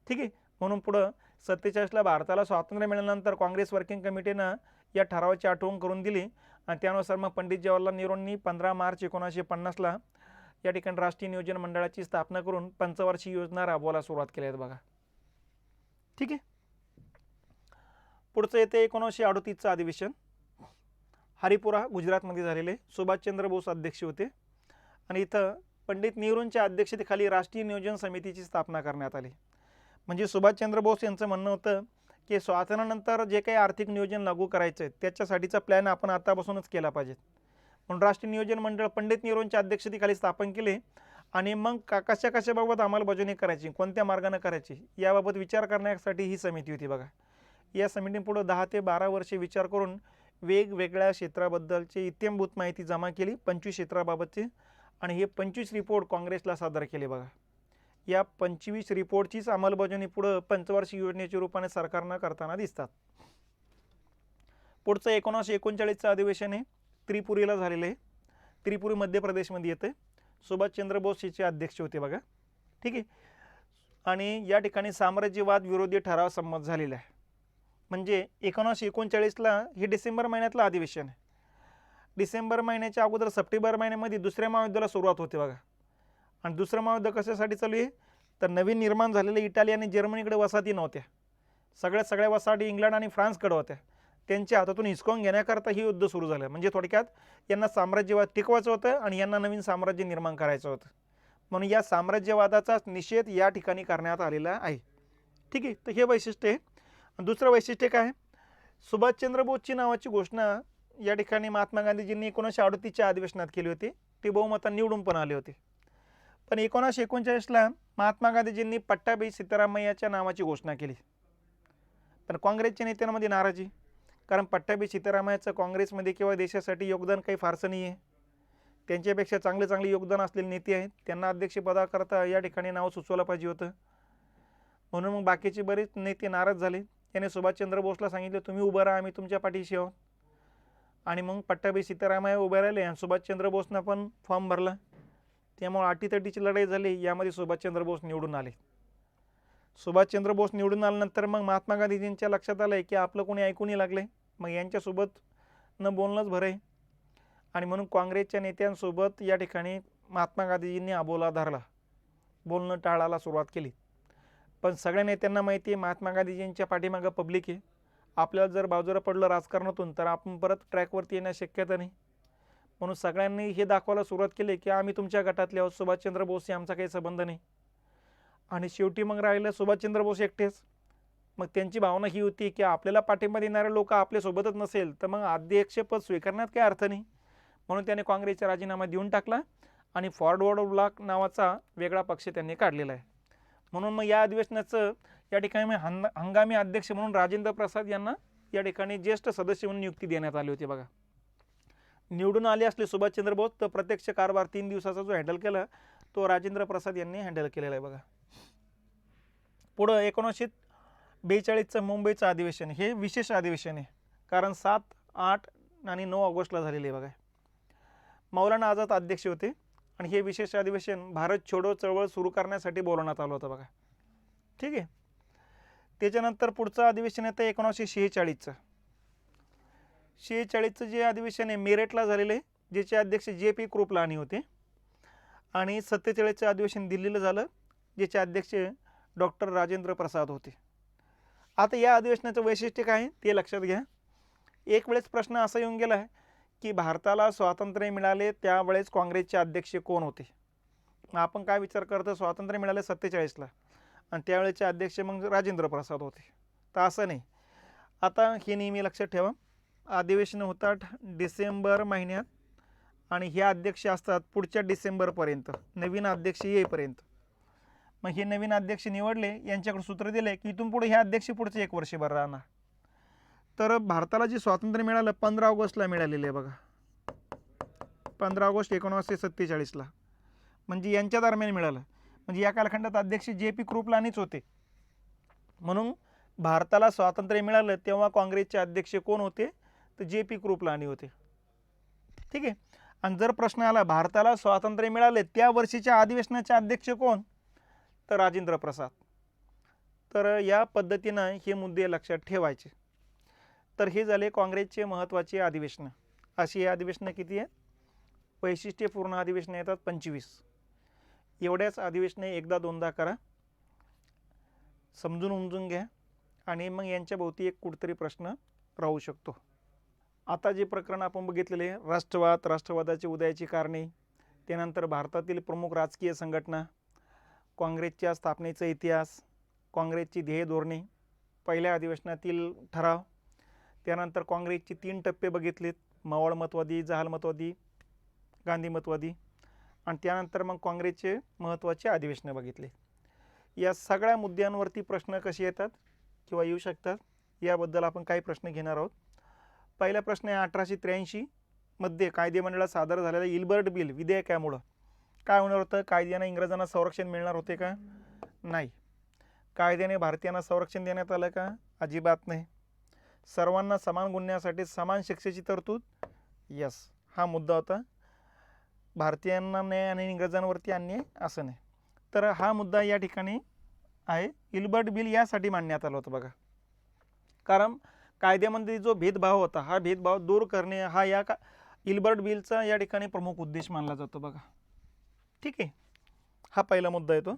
ठीक आहे. म्हणून पुढं 47ला भारताला स्वातंत्र्य मिळाल्यानंतर काँग्रेस वर्किंग कमिटीनं या ठरावाची आठवण करून दिली आणि त्यानुसार मग पंडित जवाहरलाल नेहरूंनी 15 मार्च 1950ला या ठिकाणी राष्ट्रीय नियोजन मंडळाची स्थापना करून पंचवार्षिक योजना राबवायला सुरुवात केली आहे बघा. ठीक आहे. पुढचं येते 1938चं अधिवेशन. हरिपुरा गुजरातमध्ये झालेले. सुभाषचंद्र बोस अध्यक्ष होते आणि इथं पंडित नेहरूंच्या अध्यक्षतेखाली राष्ट्रीय नियोजन समितीची स्थापना करण्यात आली. म्हणजे सुभाषचंद्र बोस यांचं म्हणणं होतं की स्वातंत्र्यानंतर जे काही आर्थिक नियोजन लागू करायचं आहे त्याच्यासाठीचा प्लॅन आपण आतापासूनच केला पाहिजे. म्हणून राष्ट्रीय नियोजन मंडळ पंडित नेहरूंच्या अध्यक्षतेखाली स्थापन केले आणि मग कशा बाबत अंमलबजावणी करायची, कोणत्या मार्गाने करायची याबाबत विचार करण्यासाठी ही समिती होती बघा. या समितीने पुढे 10 ते 12 वर्षे विचार करून वेगवेगळ्या क्षेत्राबद्दलची इत्यंभूत माहिती जमा केली 25 क्षेत्राबाबतची आणि हे 25 रिपोर्ट काँग्रेसला सादर केले बघा. या 25 रिपोर्टचीच अंमलबजावणी पुढे पंचवार्षिक योजनेच्या रूपाने सरकारनं करताना दिसतात. पुढचं 1939चं अधिवेशन आहे त्रिपुरीला झालेलं आहे. त्रिपुरी मध्य प्रदेशमध्ये येते. सुभाषचंद्र बोस याचे अध्यक्ष होते बघा. ठीक आहे. आणि या ठिकाणी साम्राज्यवाद विरोधी ठराव संमत झालेला आहे. म्हणजे 1939ला हे डिसेंबर महिन्यातलं अधिवेशन आहे. डिसेंबर महिन्याच्या अगोदर सप्टेंबर महिन्यामध्ये दुसऱ्या महायुद्धाला सुरुवात होते बघा. आणि दुसरं महायुद्ध कशासाठी चालू आहे तर नवीन निर्माण झालेले इटाली आणि जर्मनीकडे वसाहती नव्हत्या. सगळ्या वसाहती इंग्लंड आणि फ्रान्सकडे होत्या. त्यांच्या हातातून हिसकावून घेण्याकरता ही युद्ध सुरू झालं. म्हणजे थोडक्यात यांना साम्राज्यवाद टिकवायचं होतं आणि यांना नवीन साम्राज्य निर्माण करायचं होतं. म्हणून या साम्राज्यवादाचा निषेध या ठिकाणी करण्यात आलेला आहे. ठीक आहे. तर हे वैशिष्ट्य आहे. दुसरं वैशिष्ट्य काय आहे सुभाषचंद्र बोसची नावाची घोषणा या ठिकाणी महात्मा गांधीजींनी 1938च्या अधिवेशनात केली होती. ते बहुमताने निवडून पण आले होते. पण 1939ला महात्मा गांधीजींनी पट्टाभी सीतारामय्याच्या नावाची घोषणा केली. पण काँग्रेसच्या नेत्यांमध्ये नाराजी. कारण पट्टाभी सीतारामय्याचं काँग्रेसमध्ये किंवा देशासाठी योगदान काही फारसं नाही आहे. त्यांच्यापेक्षा चांगले योगदान असलेले नेते आहेत. त्यांना अध्यक्षपदाकरता या ठिकाणी नाव सुचवलं पाहिजे होतं. म्हणून मग बाकीचे बरेच नेते नाराज झाले. त्याने सुभाषचंद्र बोसला सांगितलं तुम्ही उभं राहा, आम्ही तुमच्या पाठीशी आहोत. आणि मग पट्टाभी सीतारामय्या उभे राहिले आणि सुभाषचंद्र बोसनं पण फॉर्म भरला. त्यामुळे अटीतटीची लढाई झाली. यामध्ये सुभाषचंद्र बोस निवडून आले. सुभाषचंद्र बोस निवडून आल्यानंतर मग महात्मा गांधीजींच्या लक्षात आलं की आपलं कोणी ऐकूनही लागले. मग यांच्यासोबत न बोलणंच बरं आहे. आणि म्हणून काँग्रेसच्या नेत्यांसोबत या ठिकाणी महात्मा गांधीजींनी अबोला धरला. बोलणं टाळायला सुरुवात केली. पण सगळ्या नेत्यांना माहिती आहे महात्मा गांधीजींच्या पाठीमागं पब्लिक आहे. आपल्याला जर बाजूला पडलं राजकारणातून तर आपण परत ट्रॅकवरती येण्याची शक्यता नाही. म्हणून सगळ्यांनी हे दाखवायला सुरुवात केली की आम्ही तुमच्या गटातले आहोत. सुभाषचंद्र बोसशी आमचा काही संबंध नाही. आणि शेवटी मग राहिलं सुभाषचंद्र बोस एकटेच. मग त्यांची भावना ही होती की आपल्याला पाठिंबा देणारे लोक आपल्यासोबतच नसेल तर मग अध्यक्षपद स्वीकारण्यात काही अर्थ नाही. म्हणून त्याने काँग्रेसचा राजीनामा देऊन टाकला आणि फॉरवर्ड ब्लॉक नावाचा वेगळा पक्ष त्यांनी काढलेला आहे. म्हणून मग या अधिवेशनाचं या ठिकाणी हंगामी अध्यक्ष म्हणून राजेंद्र प्रसाद यांना या ठिकाणी ज्येष्ठ सदस्य म्हणून नियुक्ती देण्यात आली होती बघा. निवडून आले असले सुभाषचंद्र बोस तर प्रत्यक्ष कारभार 3 दिवसाचा जो हँडल केला तो राजेंद्र प्रसाद यांनी हँडल केलेला आहे बघा. पुढं 1942चं मुंबईचं अधिवेशन हे विशेष अधिवेशन आहे. कारण 7, 8 आणि 9 ऑगस्टला झालेले आहे बघा. मौलाना आझाद अध्यक्ष होते आणि हे विशेष अधिवेशन भारत छोडो चळवळ सुरू करण्यासाठी बोलवण्यात आलं होतं बघा. ठीक आहे. त्याच्यानंतर पुढचं अधिवेशन येतं 1946चं. 46चं जे अधिवेशन आहे मेरठला झालेलं आहे. ज्याचे अध्यक्ष JP कृपलानी होते. आणि 47चं अधिवेशन दिल्लीला झालं ज्याचे अध्यक्ष डॉक्टर राजेंद्र प्रसाद होते. आता या अधिवेशनाचं वैशिष्ट्य काय ते लक्षात घ्या. एक वेळेस प्रश्न असा येऊन गेला आहे की भारताला स्वातंत्र्य मिळाले त्यावेळेस काँग्रेसचे अध्यक्ष कोण होते. आपण काय विचार करतो स्वातंत्र्य मिळाले 47ला आणि त्यावेळेचे अध्यक्ष मग राजेंद्र प्रसाद होते. तर असं नाही. आता हे नेहमी लक्षात ठेवा. अधिवेशन होतात डिसेंबर महिन्यात आणि हे अध्यक्ष असतात पुढच्या डिसेंबरपर्यंत नवीन अध्यक्ष येईपर्यंत. मग हे नवीन अध्यक्ष निवडले यांच्याकडे सूत्र दिले की इथून पुढे हे अध्यक्ष पुढचे 1 वर्षभर राहणार. तर भारताला जे स्वातंत्र्य मिळालं 15 ऑगस्टला मिळालेलं आहे बघा. 15 ऑगस्ट 1947ला म्हणजे यांच्या दरम्यान मिळालं. म्हणजे या कालखंडात अध्यक्ष JP कृपलानीच होते. म्हणून भारताला स्वातंत्र्य मिळालं तेव्हा काँग्रेसचे अध्यक्ष कोण होते तर JP कृपलानी होते. ठीक आहे. आणि जर प्रश्न आला भारताला स्वातंत्र्य मिळाले त्या वर्षीच्या अधिवेशनाचे अध्यक्ष कोण, तर राजेंद्र प्रसाद. तर या पद्धतीनं हे मुद्दे लक्षात ठेवायचे. तर हे झाले काँग्रेसचे महत्त्वाचे अधिवेशनं. अशी अधिवेशनं किती आहेत, वैशिष्ट्यपूर्ण अधिवेशनं येतात 25. एवढ्याच अधिवेशने एकदा दोनदा करा, समजून उमजून घ्या आणि मग यांच्या भोवती एक कुठतरी प्रश्न राहू शकतो. आता जे प्रकरण आपण बघितलेले राष्ट्रवाद, राष्ट्रवादाची उदयाची कारणे, त्यानंतर भारतातील प्रमुख राजकीय संघटना, काँग्रेसच्या स्थापनेचा इतिहास, काँग्रेसची ध्येय धोरणे, पहिल्या अधिवेशनातील ठराव, त्यानंतर काँग्रेसचे 3 टप्पे बघितलेत, मवाळमतवादी, जहालमतवादी, गांधीमतवादी, आणि त्यानंतर मग काँग्रेसचे महत्त्वाचे अधिवेशनं बघितले. या सगळ्या मुद्द्यांवरती प्रश्न कसे येतात किंवा येऊ शकतात याबद्दल आपण काही प्रश्न घेणार आहोत. पहिला प्रश्न आहे 1883 मध्ये कायदेमंडळात सादर झालेल्या इल्बर्ट बिल विधेयकामुळं काय होणार होतं, कायद्याने इंग्रजांना संरक्षण मिळणार होते का, नाही. कायद्याने भारतीयांना संरक्षण देण्यात आलं का, अजिबात नाही. सर्वांना समान गुन्ह्यासाठी समान शिक्षेची तरतूद, यस, हा मुद्दा होता. भारतीयांना न्याय आणि इंग्रजांवरती अन्याय असं नाही. तर हा मुद्दा या ठिकाणी आहे. इल्बर्ट बिल यासाठी मांडण्यात आलं होतं बघा, कारण कायद्यामध्ये जो भेदभाव होता हा भेदभाव दूर करणे हा या इल्बर्ट बिलचा या ठिकाणी प्रमुख उद्देश मानला जातो बघा. ठीक आहे, हा पहिला मुद्दा येतो.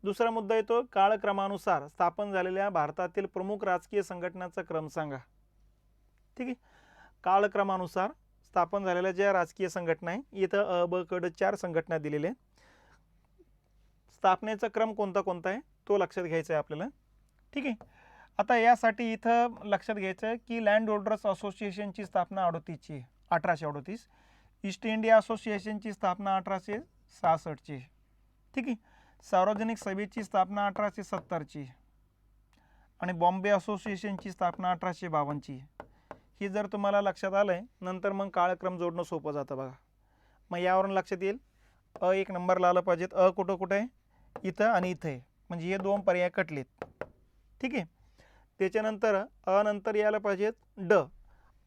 दुसरा मुद्दा येतो काळक्रमानुसार स्थापन झालेल्या भारतातील प्रमुख राजकीय संघटनांचा क्रम सांगा. ठीक आहे, काळक्रमानुसार स्थापन झालेल्या ज्या राजकीय संघटना आहे, इथं अ ब क ड 4 संघटना दिलेल्या आहेत. स्थापनेचा क्रम कोणता कोणता आहे तो लक्षात घ्यायचा आहे आपल्याला. ठीक आहे, आता यासाठी इथं लक्षात घ्यायचं की लँड होल्डर्स असोसिएशनची स्थापना 1838, ईस्ट इंडिया असोसिएशनची स्थापना 1866, ठीक आहे, सार्वजनिक सभेची स्थापना 1870, आणि बॉम्बे असोसिएशनची स्थापना 1852. ही जर तुम्हाला लक्षात आलं आहे नंतर मग काळक्रम जोडणं सोपं जातं बघा. मग यावरून लक्षात येईल अ 1 नंबरला आलं पाहिजेत. अ कुठं कुठं आहे, इथं आणि इथं आहे, म्हणजे हे 2 पर्याय कटलेत. ठीक आहे, त्याच्यानंतर अ नंतर यायला पाहिजेत ड,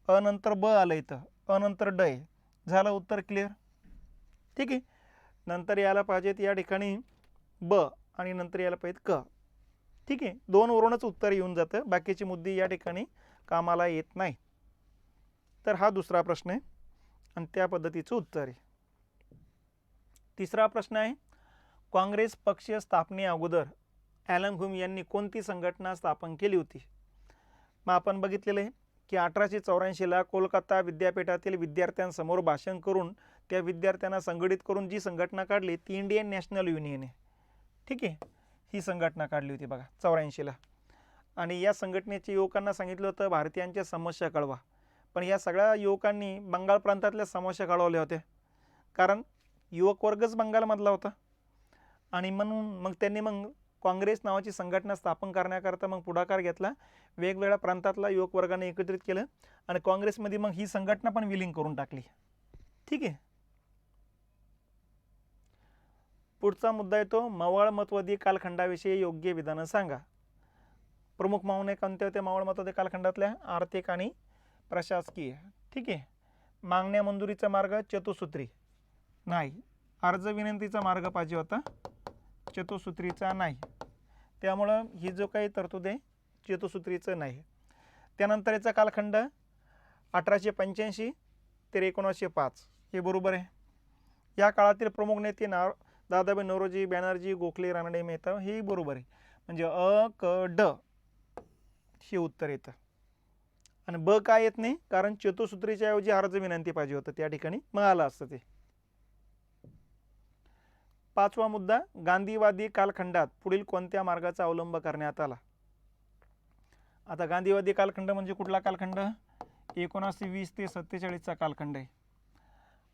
अ नंतर ब आलं इथं, अ नंतर ड आहे, झालं उत्तर क्लिअर. ठीक आहे, नंतर यायला पाहिजेत या ठिकाणी ब आणि नंतर यायला पाहिजेत क. ठीक आहे, 2 वरूनच उत्तर येऊन जातं, बाकीचे मुद्दे या ठिकाणी कामाला येत नाही. तर हा दुसरा प्रश्न आहे आणि त्या पद्धतीचं उत्तर आहे. तिसरा प्रश्न आहे काँग्रेस पक्ष स्थापने अगोदर ॲलन हुम यांनी कोणती संघटना स्थापन केली होती. मग आपण बघितलेलं आहे की 1884ला कोलकाता विद्यापीठातील विद्यार्थ्यांसमोर भाषण करून त्या विद्यार्थ्यांना संघटित करून जी संघटना काढली ती इंडियन नॅशनल युनियन आहे. ठीक आहे, ही संघटना काढली होती बघा 84ला. आणि या संघटनेच्या युवकांना सांगितलं होतं भारतीयांच्या समस्या कळवा. पण या सगळ्या युवकांनी बंगाल प्रांतातल्या समस्या कळवल्या होत्या, कारण युवक वर्गच बंगालमधला होता. आणि म्हणून मग त्यांनी काँग्रेस नावाची संघटना स्थापन करण्याकरता पुढाकार घेतला. वेगवेगळ्या प्रांतातला युवक वर्गाने एकत्रित केलं आणि काँग्रेसमध्ये मग ही संघटना पण विलीन करून टाकली. ठीक आहे, पुढचा मुद्दा येतो मवाळमतवादी कालखंडाविषयी योग्य विधानं सांगा. प्रमुख मागण्या कोणत्या होत्या मवाळमतवादी कालखंडातल्या, आर्थिक आणि प्रशासकीय. ठीक आहे, मागण्या मंजुरीचा मार्ग चतुसूत्री नाही, अर्ज विनंतीचा मार्ग पाहिजे होता, चतुसूत्रीचा नाही, त्यामुळं ही जो काही तरतूद आहे चतुसूत्रीचं नाही. त्यानंतर याचा कालखंड 1885 ते 1905 हे बरोबर आहे. या काळातील प्रमुख नेते दादाभाई नौरोजी, बॅनर्जी, गोखले, रानडे, मेहता हे बरोबर आहे. म्हणजे अ क ड हे उत्तर येतं. आणि ब काय येत नाही, कारण चतुसूत्रीच्या ऐवजी अर्ज विनंती पाहिजे होतं त्या ठिकाणी, मग आलं असतं ते. पाचवा मुद्दा गांधीवादी कालखंडात पुढील कोणत्या मार्गाचा अवलंब करण्यात आला. आता गांधीवादी कालखंड म्हणजे कुठला कालखंड, 1920 ते 47चा कालखंड आहे.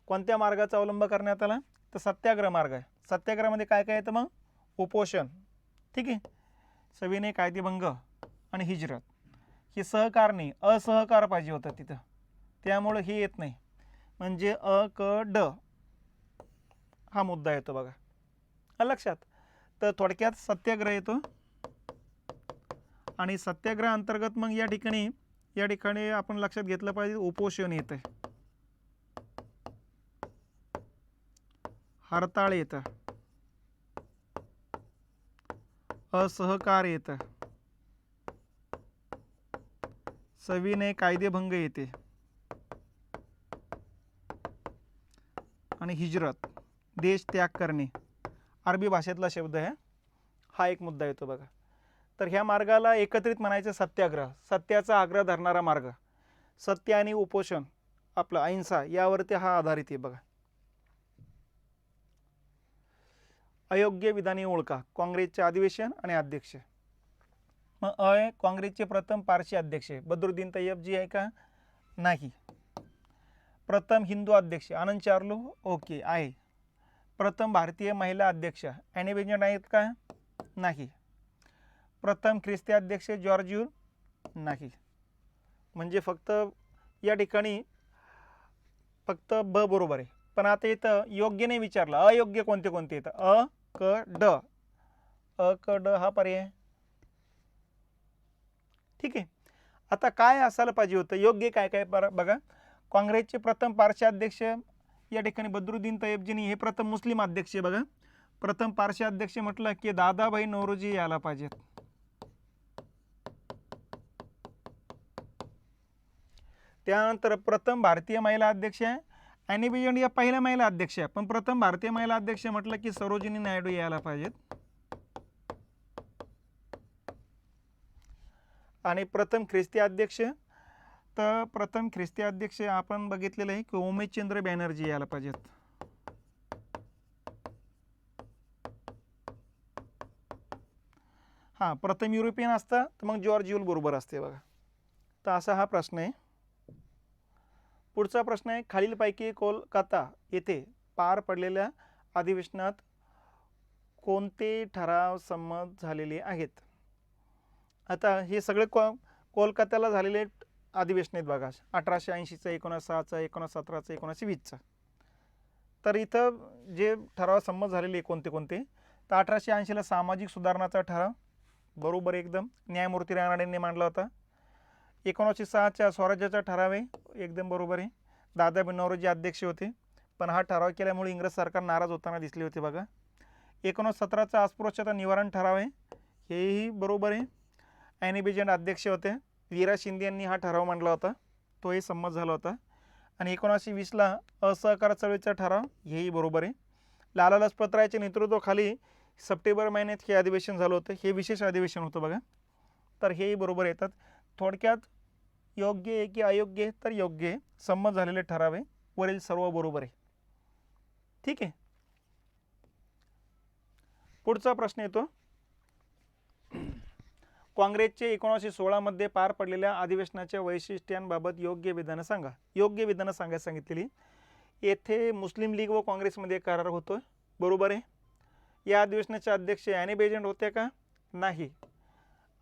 कोणत्या मार्गाचा अवलंब करण्यात आला, तर सत्याग्रह मार्ग आहे. सत्याग्रहामध्ये काय काय येतं मग, उपोषण, ठीक आहे, सविनय कायदेभंग आणि हिजरत. हे सहकार नाही, असहकार पाहिजे होतं तिथं, त्यामुळं हे येत नाही. म्हणजे अ क ड हा मुद्दा येतो बघा लक्षात. तर थोडक्यात सत्याग्रह येतो आणि सत्याग्रह अंतर्गत मग या ठिकाणी आपण लक्षात घेतलं पाहिजे उपोषण येतं. हरताळ येतं, असहकार येतं, सविनय कायदेभंग येते आणि हिजरत देश त्याग करणे अरबी भाषेतला शब्द आहे, हा एक मुद्दा येतो बघा. तर ह्या मार्गाला एकत्रित म्हणायचं सत्याग्रह, सत्याचा आग्रह धरणारा मार्ग, सत्य आणि उपोषण आपलं अहिंसा यावरती हा आधारित आहे बघा. अयोग्य विधाने ओळखा, काँग्रेसचे अधिवेशन आणि अध्यक्ष. मग काँग्रेसचे प्रथम पारशी अध्यक्ष बद्रुद्दीन तय्यबजी आहे का? नाही. प्रथम हिंदू अध्यक्ष आनंद चार्लो ओके आहे. प्रथम भारतीय महिला अध्यक्ष ॲनी बेझंट आहेत का? नाही. प्रथम ख्रिस्ती अध्यक्ष जॉर्ज यूर? नाही. म्हणजे फक्त या ठिकाणी फक्त ब बरोबर आहे. पण आता इथं योग्य नाही विचारलं, अयोग्य कोणते कोणते येतं? अ क ड, अ क ड हा पर्याय. ठीक आहे. आता काय असायला पाहिजे होतं योग्य काय काय बघा. काँग्रेसचे प्रथम पारशी अध्यक्ष या ठिकाणी बद्रुद्दीन तय्यबजीनी हे प्रथम मुस्लिम अध्यक्ष बघा. प्रथम पारशी अध्यक्ष म्हटलं की दादाभाई नौरोजी यायला पाहिजेत. त्यानंतर प्रथम भारतीय महिला अध्यक्ष ॲनी बेझंट या पहिल्या महिला अध्यक्ष आहे, पण प्रथम भारतीय महिला अध्यक्ष म्हटलं की सरोजिनी नायडू यायला पाहिजेत. आणि प्रथम ख्रिस्ती अध्यक्ष, तर प्रथम ख्रिस्ती अध्यक्ष आपण बघितलेलं आहे की उमेशचंद्र बॅनर्जी यायला पाहिजेत. हां, प्रथम युरोपियन असतं तर मग जॉर्ज यूल बरोबर असते बघा. तर असा हा प्रश्न आहे. पुढचा प्रश्न आहे, खालीलपैकी कोलकाता येथे पार पडलेल्या अधिवेशनात कोणते ठराव संमत झालेले आहेत? आता हे सगळे कोलकात्याला झालेले अधिवेशन आहेत बघा. 1880चं, 1906चं, 1917चं, 1920चं. तर इथं जे ठराव संमत झालेले कोणते कोणते, तर 1880ला सामाजिक सुधारणाचा ठराव बरोबर एकदम, न्यायमूर्ती रानडेंनी मांडला होता. 1906च्या स्वराज्याचा ठराव आहे, एकदम बरोबर आहे. दादाभाई नौरोजी अध्यक्ष होते, पण हा ठराव केल्यामुळे इंग्रज सरकार नाराज होताना दिसले होते बघा. 1917चा अस्पृश्यता निवारण ठराव आहे, हेही बरोबर आहे. ॲनी बेझंट अध्यक्ष होते. वीरा शिंदे यांनी हा ठराव मांडला होता, तोही संमत झाला होता. आणि 1920ला असहकार चळवळीचा ठराव, हेही बरोबर आहे. लाला लजपत रायच्या नेतृत्वाखाली सप्टेंबर महिन्यात हे अधिवेशन झालं होतं, हे विशेष अधिवेशन होतं बघा. तर हेही बरोबर येतात. थोडक्यात योग्य आहे की अयोग्य आहे, तर योग्य आहे. संमत झालेले ठराव आहे, वरील सर्व बरोबर आहे. ठीक आहे. पुढचा प्रश्न येतो, काँग्रेसचे 1916 मध्ये पार पडलेल्या अधिवेशनाच्या वैशिष्ट्यांबाबत योग्य विधानं सांगा. योग्य विधानं सांगायला सांगितलेली. येथे मुस्लिम लीग व काँग्रेसमध्ये करार होतो, बरोबर आहे. या अधिवेशनाचे अध्यक्ष ॲनी बेझंट होते का? नाही.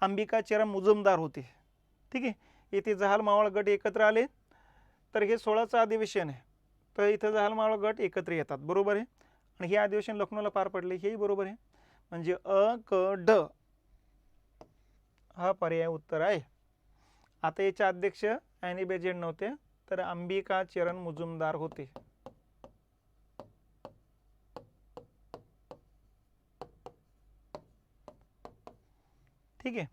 अंबिका चरण मुजुमदार होते. ठीक आहे. इथे जहाल मावळ गट एकत्र आले, तर हे 16चं अधिवेशन आहे, तर इथं जहाल मावळ गट एकत्र येतात, बरोबर आहे. आणि हे अधिवेशन लखनौला पार पडले, हेही बरोबर आहे. म्हणजे अ क ड हा पर्याय उत्तर आहे. आता याचे अध्यक्ष ॲनी बेझंट नव्हते, तर अंबिका चरण मुजुमदार होते. ठीक आहे.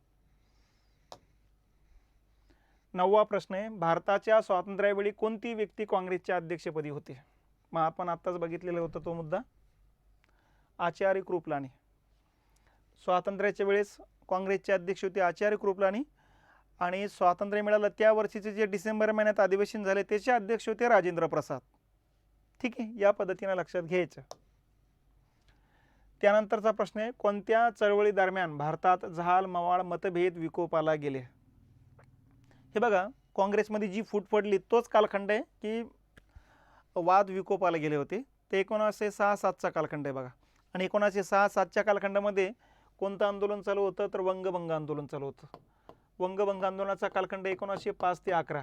9वा प्रश्न आहे, भारताच्या स्वातंत्र्यावेळी कोणती व्यक्ती काँग्रेसच्या अध्यक्षपदी होते? मग आपण आत्ताच बघितलेला होता तो मुद्दा, आचार्य कृपलानी. स्वातंत्र्याच्या वेळेस काँग्रेसचे अध्यक्ष होते आचार्य कृपलानी, आणि स्वातंत्र्य मिळालं त्या वर्षीचे जे डिसेंबर महिन्यात अधिवेशन झाले त्याचे अध्यक्ष होते राजेंद्र प्रसाद. ठीक आहे, या पद्धतीने लक्षात घ्यायचं. त्यानंतरचा प्रश्न आहे, कोणत्या चळवळी दरम्यान भारतात जहाल मवाळ मतभेद विकोपाला गेले? हे बघा, काँग्रेसमध्ये जी फूट पडली तोच कालखंड आहे की वाद विकोपाला गेले होते. ते 1906-07चा कालखंड आहे बघा. आणि 1906-07च्या कालखंडामध्ये कोणतं आंदोलन चालू होतं, तर वंगभंग आंदोलन चालू होतं. वंगभंग आंदोलनाचा कालखंड 1905 ते 11.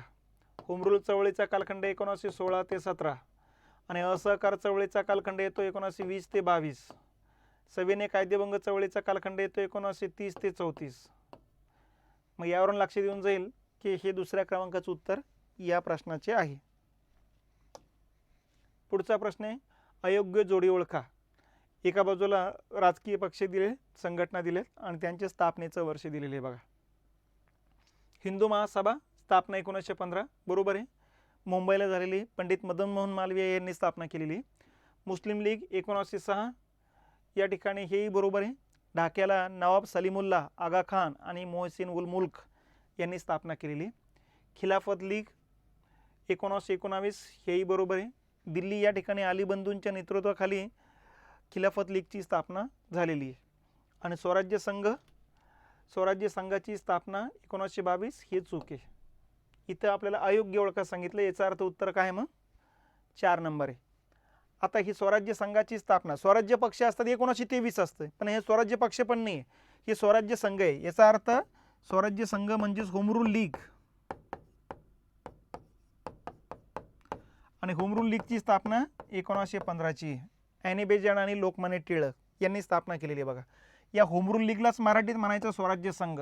होमरूल चळवळीचा कालखंड 1916 ते 17. आणि असहकार चळवळीचा कालखंड येतो 1920 ते 22. सविनय कायदेभंग चळवळीचा कालखंड येतो 1930 ते 34. मग यावरून लक्षात येऊन जाईल की हे दुसऱ्या क्रमांकाचं उत्तर या प्रश्नाचे आहे. पुढचा प्रश्न आहे, अयोग्य जोडी ओळखा. एका बाजूला राजकीय पक्ष दिले, संघटना दिलेत आणि त्यांच्या स्थापनेचं वर्ष दिलेले बघा. हिंदू महासभा स्थापना 1915 बरोबर आहे. मुंबईला झालेली पंडित मदन मोहन मालवीय यांनी स्थापना केलेली. मुस्लिम लीग 1906 या ठिकाणी हेही बरोबर आहे. ढाक्याला नवाब सलीमुल्ला आगा खान आणि मोहसिन उल मुल्क यांनी स्थापना केलेली. खिलाफत लीग 1919 हेही बरोबर आहे. दिल्ली या ठिकाणी अली बंधूंच्या नेतृत्वाखाली खिलाफत लीगची स्थापना झालेली आहे. आणि स्वराज्य संघाची स्थापना 1922 हे चूक आहे. इथं आपल्याला अयोग्य ओळखा सांगितलं, याचा अर्थ उत्तर काय मग 4 नंबर आहे. आता ही स्वराज्य संघाची स्थापना, स्वराज्य पक्ष असतात 1923 असतं, पण हे स्वराज्य पक्ष पण नाही आहे, हे स्वराज्य संघ आहे. याचा अर्थ स्वराज्य संघ म्हणजेच होम रूल लीग. आणि होम रूल लीगची स्थापना 1915ची ॲनी बेझंट आणि लोकमान्य टिळक यांनी स्थापना केलेली आहे बघा. या होम रूल लीगलाच मराठीत म्हणायचं स्वराज्य संघ.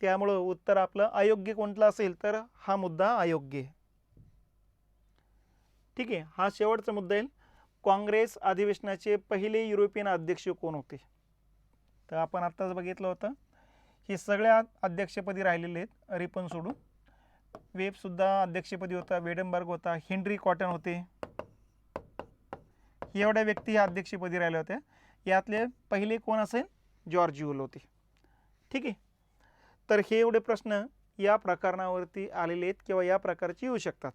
त्यामुळं उत्तर आपलं अयोग्य कोणतं असेल तर हा मुद्दा अयोग्य आहे. ठीक आहे. हा शेवटचा मुद्दा येईल. काँग्रेस अधिवेशनाचे पहिले युरोपियन अध्यक्ष कोण होते? तर आपण आत्ताच बघितलं होतं, हे सगळ्या अध्यक्षपदी राहिलेले आहेत रिपन सोडून. वेबसुद्धा अध्यक्षपदी होता, वेडनबर्ग होता, हेनरी कॉटन होते. एवढ्या व्यक्ती ह्या अध्यक्षपदी राहिल्या होत्या. यातले पहिले कोण असेल? जॉर्ज ह्यूल होते. ठीक आहे. तर हे एवढे प्रश्न या प्रकरणावरती आलेले आहेत किंवा या प्रकारचे येऊ शकतात.